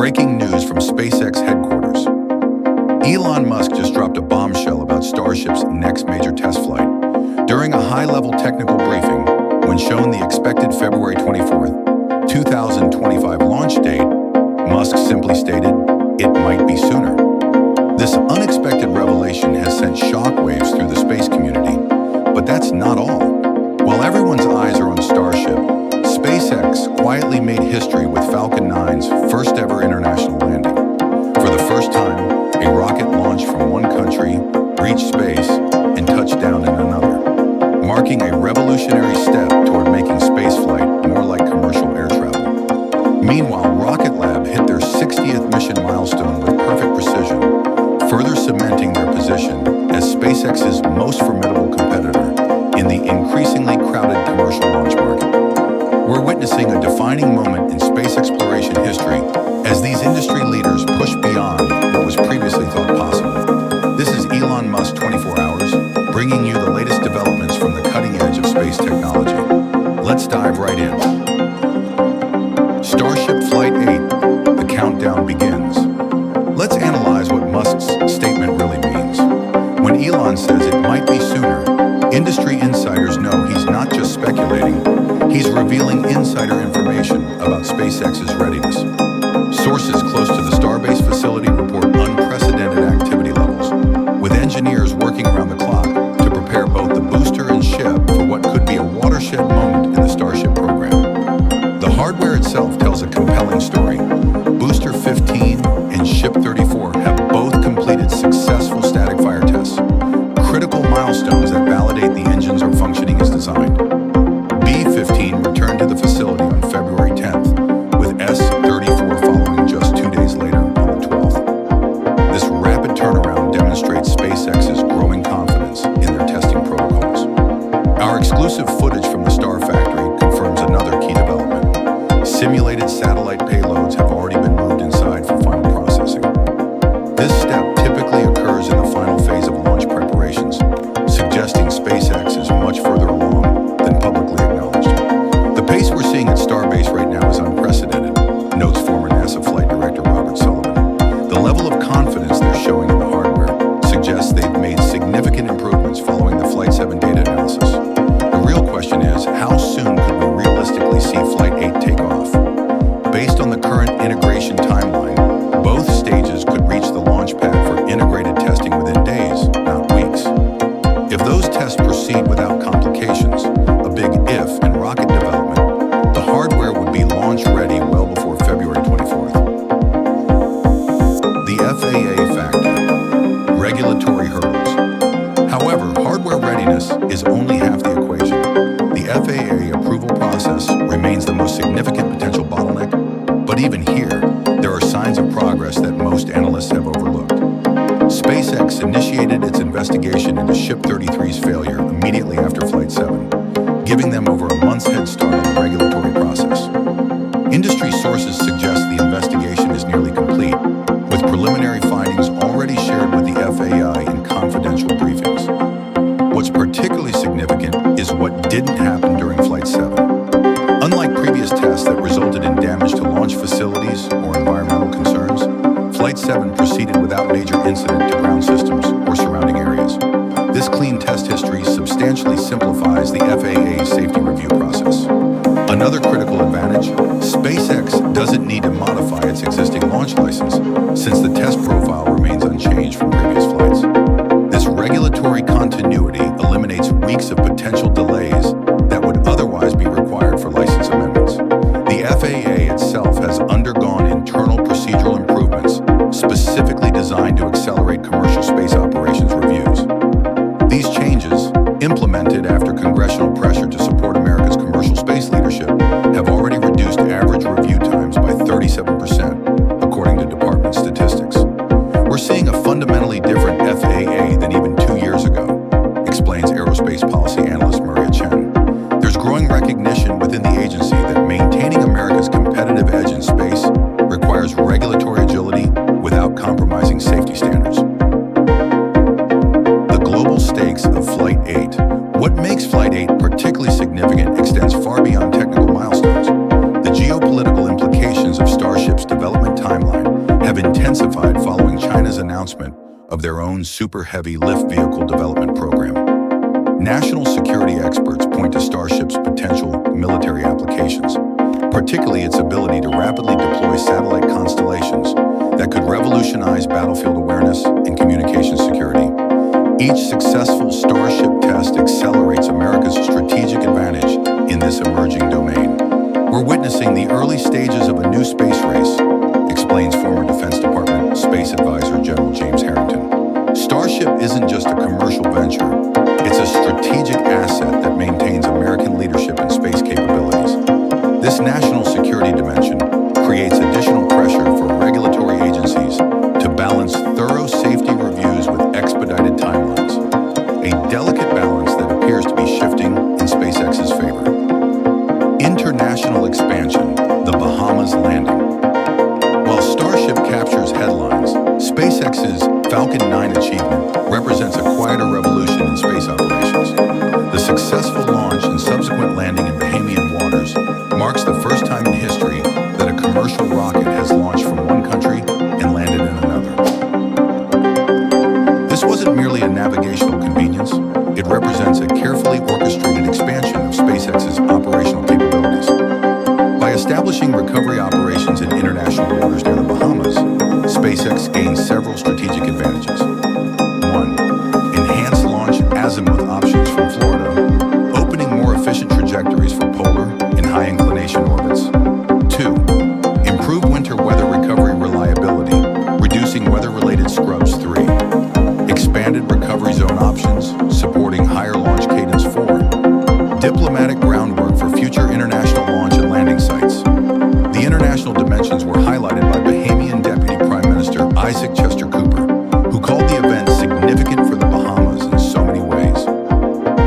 Breaking news from SpaceX headquarters. Elon Musk just dropped a bombshell about Starship's next major test flight. During a high-level technical briefing, when shown the expected February 24th, 2025 launch date, Musk simply stated, "It might be sooner." This unexpected revelation has sent shockwaves through the space community, but that's not all. While everyone's eyes are on Starship, SpaceX quietly made history with Falcon 9's first ever international landing. For the first time, a rocket launched from one country, reached space, and touched down in another, marking a revolutionary step toward making spaceflight more like commercial air travel. Meanwhile, Rocket Lab hit their 60th mission milestone with perfect precision, further cementing their position as SpaceX's most formidable competitor in the increasingly crowded commercial launch market. We're witnessing a defining moment in space exploration history as these industry leaders push beyond what was previously thought possible. This is Elon Musk 24 Hours, bringing you the latest developments from the cutting edge of space technology. Let's dive right in. Starship Flight 8, the countdown begins. Let's analyze what Musk's statement really means. When Elon says it might be sooner, industry insiders know he's not just speculating, he's revealing insider information about SpaceX's readiness. Sources close to the Starbase facility report unprecedented activity levels, with engineers working around the clock to prepare both the booster and ship for what could be a watershed moment in the Starship program. The hardware itself tells a compelling story. Booster 15 and Ship 34 have both completed successful static fire tests, critical milestones that validate the engines are functioning as designed. B-15 returned to the facility on February 10th, with S-34 following just 2 days later on the 12th. This rapid turnaround demonstrates SpaceX's growing confidence in their testing protocols. Our exclusive footage from the Star Factory confirms another key development. Simulated satellite payloads have already been moved inside for final processing. This step typically occurs in the final phase of launch preparations, suggesting SpaceX is much further along than publicly acknowledged. The pace we're seeing at Starbase right now is unprecedented, notes former NASA Flight Director Robert Sullivan. The level of confidence they're showing in the hardware suggests they've made significant improvements following the Flight 7 data analysis. The real question is, how soon could we realistically see Flight 8 take off? Based on the current integration timeline, both stages could reach the launch pad for integrated testing within days, not weeks. If those tests proceed without complications, a big if in rocket development, the hardware would be launch ready well before February 24th. The FAA factor, regulatory hurdles. However, hardware readiness is only half the equation. The FAA approval process remains the most significant potential bottleneck, but even here, there are signs of progress that most analysts have overlooked. SpaceX initiated its investigation into Ship 33's failure immediately after Flight 7, giving them over a month's head start on the regulatory process. Industry sources suggest the investigation is nearly complete, with preliminary findings already shared with the FAI in confidential briefings. What's particularly significant is what didn't happen during Flight 7. Unlike previous tests that resulted in damage to launch facilities or environmental concerns, Flight 7 proceeded without major incident to ground systems or surrounding areas. This clean test history substantially simplifies the FAA's safety review process. Another critical advantage, SpaceX doesn't need to modify its existing launch license since the test profile remains unchanged from previous flights. This regulatory continuity eliminates weeks of potential delays that would otherwise be required for license amendments. The FAA itself has undergone internal procedural improvements specifically designed to accelerate commercial space operations reviews. These changes, implemented after congressional pressure to support America's commercial space leadership, have already reduced average review times by 37%, according to department statistics. We're seeing a fundamentally different FAA than even 2 years ago, explains aerospace policy analyst Maria Chen. There's growing recognition within the agency that maintaining America's competitive edge in space requires regulatory agility without compromising safety standards. The global stakes of Flight 8. What makes Flight 8 particularly significant extends far beyond technical milestones. The geopolitical implications of Starship's development timeline have intensified following China's announcement of their own super heavy lift vehicle development program. National security experts point to Starship's potential military applications, particularly its ability to rapidly deploy satellite constellations that could revolutionize battlefield awareness and communication security. Each successful Starship test accelerates America's strategic advantage in this emerging domain. We're witnessing the early stages of a new space race, explains former Defense Department Space Advisor General James Harrington. Starship isn't just a commercial venture, it's a strategic asset that maintains American leadership in space capabilities. This national security dimension creates additional pressure for regulatory agencies to balance thorough safety reviews with expedited timelines, a delicate balance that appears to be shifting in SpaceX's favor. International expansion, the Bahamas landing. While Starship captures headlines, SpaceX's Falcon 9 achievement represents a quieter revolution in space operations. The successful launch and subsequent landing in Bahamian waters marks the first time in history that a commercial rocket has launched from one country and landed in another. This wasn't merely a navigational convenience, it represents a carefully orchestrated expansion of SpaceX's operational capabilities. By establishing recovery operations in international waters near the Bahamas, SpaceX gains several strategic advantages. 1. Enhanced launch azimuth options from Florida, opening more efficient trajectories for polar and high-inclination orbits. 2. Improved winter weather recovery reliability, reducing weather-related scrubs. 3. Expanded recovery zone options, supporting higher launch cadence. 4. Diplomatic groundwork for future international launch and landing sites. The international dimensions were highlighted by Bahamian Deputy Prime Minister Isaac Chester Cooper, who called the event significant for the Bahamas in so many ways.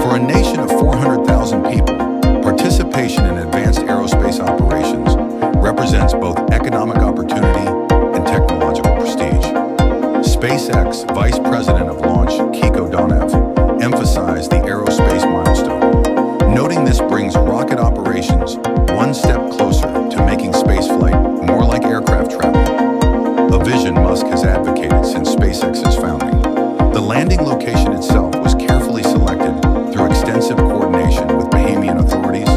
For a nation of 400,000 people, participation in advanced aerospace operations represents both economic opportunity and technological prestige. SpaceX Vice President of Launch Kiko Donev emphasized the aerospace milestone, noting this brings rocket operations one step closer to making spaceflight more like aircraft travel, a vision Musk has advocated since SpaceX's founding. The landing location itself was carefully selected through extensive coordination with Bahamian authorities,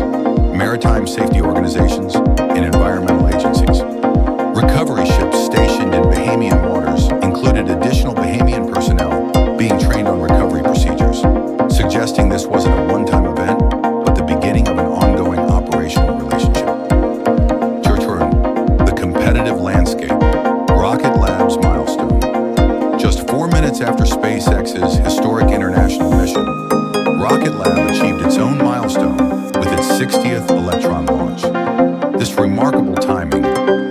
maritime safety organizations, and environmental agencies. Recovery ships stationed in Bahamian waters included additional Bahamian personnel being trained on recovery procedures, suggesting this wasn't a one-time event, but the beginning of an ongoing operational relationship. Your turn. The competitive landscape. Rocket Lab's milestone. Just 4 minutes after SpaceX's historic international mission, Rocket Lab achieved its own milestone with its 60th Electron launch. This remarkable timing,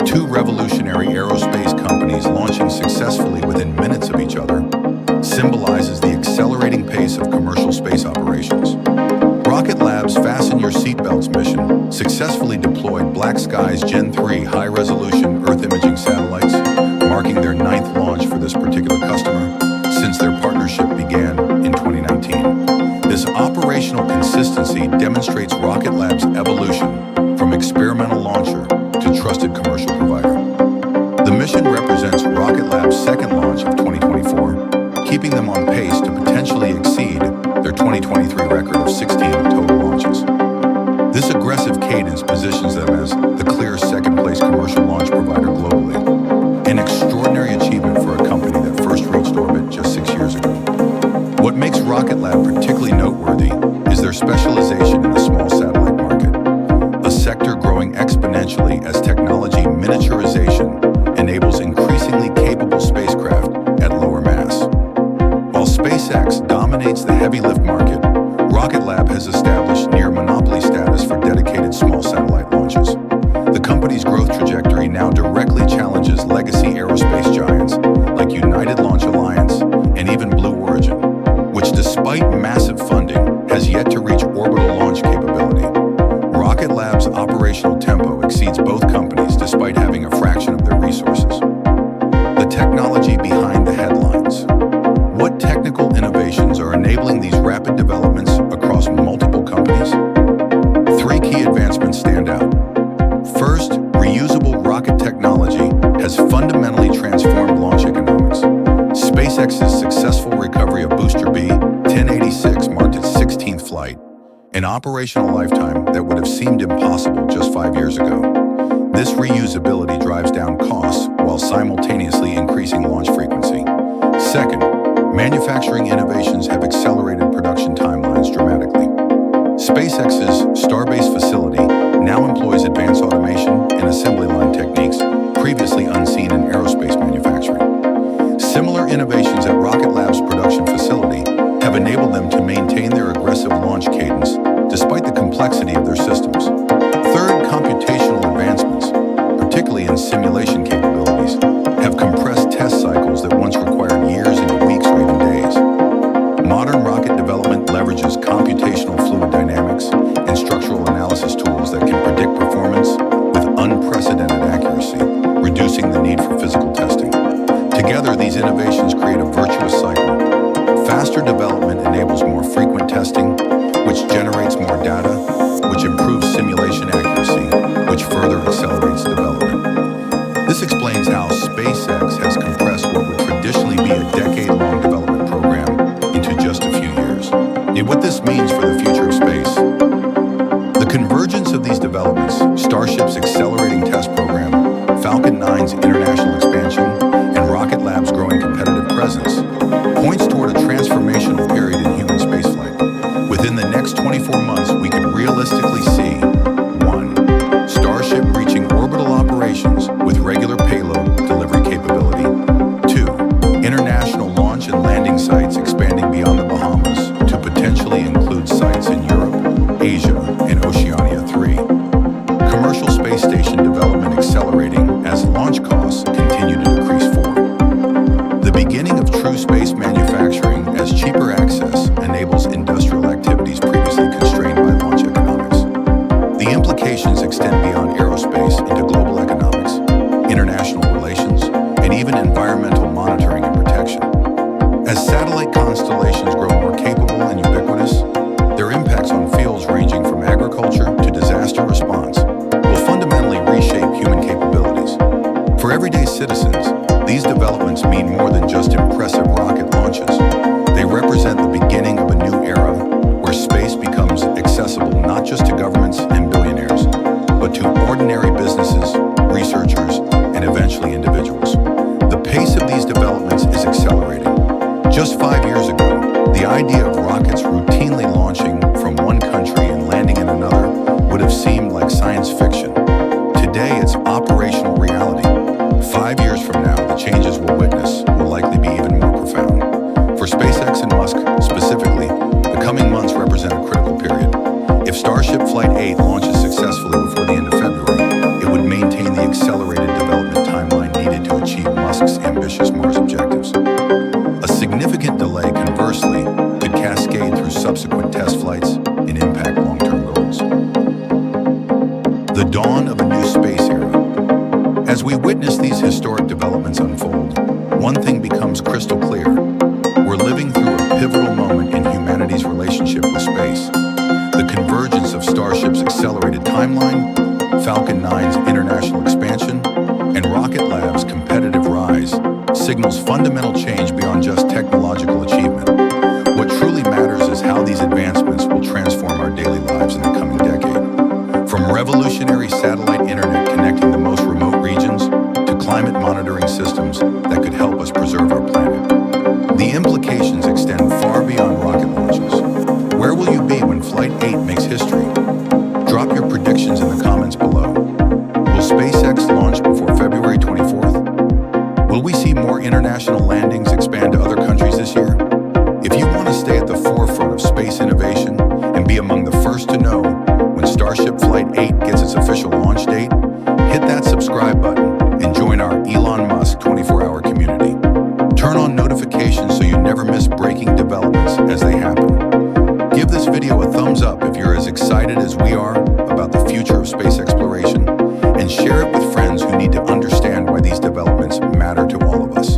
two revolutionary aerospace companies launching successfully within minutes of each other, symbolizes the accelerating pace of commercial space operations. Rocket Lab's Fasten Your Seatbelts mission successfully deployed Black Sky's Gen 3 high-resolution Earth imaging satellites, marking their 9th launch for this particular customer since their partnership began in 2019. This operational consistency demonstrates Rocket Lab's evolution from experimental launcher to trusted commercial provider. The mission represents Rocket Lab's second launch of 2024, keeping them on pace to potentially exceed their 2023 record of 16 total launches. This aggressive cadence positions them as the clear second-place commercial launch provider globally, an extraordinary achievement for a company that first reached orbit just 6 years ago. What makes Rocket Lab particularly noteworthy is their specialization in the small satellite market, a sector growing exponentially as technology miniaturization enables increasingly capable spacecraft at lower mass. While SpaceX dominates the heavy lift market, Rocket Lab has established near monopoly status for dedicated small satellite launches. The company's growth trajectory now directly challenges legacy aerospace giants like United Launch Alliance and even Blue Origin, which despite massive funding has yet to reach orbital launch capability. Rocket Lab's operational tempo exceeds both companies despite having a fraction of their resources. The technology behind the headlines. What technical innovations are enabling these rapid developments across multiple companies? 3 key advancements stand out. First, reusable rocket technology has fundamentally transformed operational lifetime that would have seemed impossible just 5 years ago. This reusability drives down costs while simultaneously increasing launch frequency. Second, manufacturing innovations have accelerated production timelines dramatically. SpaceX's Starbase facility now employs advanced automation and assembly line techniques previously unseen in aerospace manufacturing. Similar innovations at Rocket Lab's production facility have enabled them to maintain their aggressive launch cadence despite the complexity of their systems. Third, computational advancements, particularly in simulation capabilities, have compressed test cycles that once required years into weeks or even days. Modern rocket development leverages computational fluid dynamics and structural analysis tools that can predict performance with unprecedented accuracy, reducing the need for physical testing. Together, these innovations create a virtuous cycle. Faster development enables more frequent testing, which generates more data, which improves simulation accuracy, which further accelerates development. This explains how SpaceX has compressed what would traditionally be a decade-long development program into just a few years. And what this means for the future of space. The convergence of these developments, Starship's accelerating test program, Falcon 9's international expansion, and Rocket Lab's growing competitive presence, points toward a transformational period in human spaceflight. Within the next 24 months, we could realistically see 1. Starship reaching orbital operations with regular payload delivery capability. 2. International launch and landing sites expanding beyond the Bahamas to potentially include sites in Europe, Asia, and Oceania. 3. Commercial space station development accelerating as launch costs continue to decrease. 4. The beginning of true space manufacturing as cheaper access enables industrial activities previously constrained by launch economics. The implications extend beyond aerospace into global economics, international relations, and even environmental monitoring and protection. As satellite constellations grow more capable and ubiquitous, their impacts on fields ranging from agriculture to disaster response will fundamentally reshape human capabilities. For everyday citizens, these developments mean more than just impressive rocket launches. They represent the beginning of a new era where space becomes accessible not just to governments and billionaires, but to ordinary businesses, researchers, and eventually individuals. The pace of these developments is accelerating. Just 5 years ago, the idea of rockets routinely launching from one country and landing in another would have seemed like science fiction. Today, it's operational reality. 5 years from now, the changes we'll witness will likely be even more profound. For SpaceX and Musk specifically, the coming months represent a critical period. If Starship Flight 8 launches successfully before the end of February, it would maintain the accelerated development timeline needed to achieve Musk's ambitious Mars objectives. A significant delay, conversely, could cascade through subsequent test flights and impact long-term goals. The dawn of a new space era. As we witness these historic developments unfold, one thing becomes crystal clear. We're living through a pivotal moment in humanity's relationship with space. The convergence of Starship's accelerated timeline, Falcon 9's international expansion, and Rocket Lab's competitive rise signals fundamental change beyond just technological achievement. What truly matters is how these advancements will transform our daily lives in the coming decade. From revolutionary satellite internet connecting the most remote regions to climate monitoring systems that could help us preserve our planet. The implications extend far beyond rocket launches. Where will you be when Flight 8 makes history? Drop your predictions in the comments below. Will SpaceX launch before February 24th? Will we see more international landings expand to other countries this year? If you want to stay at the forefront of space innovation and be among the first to know when Starship Flight 8 gets its official launch date, hit that subscribe button and join our Elon Musk 24-hour community. Turn on notifications so you never miss breaking developments as they happen. Give this video a thumbs up if you're as excited as we are about the future of space exploration, and share it with friends who need to understand why these developments matter to all of us.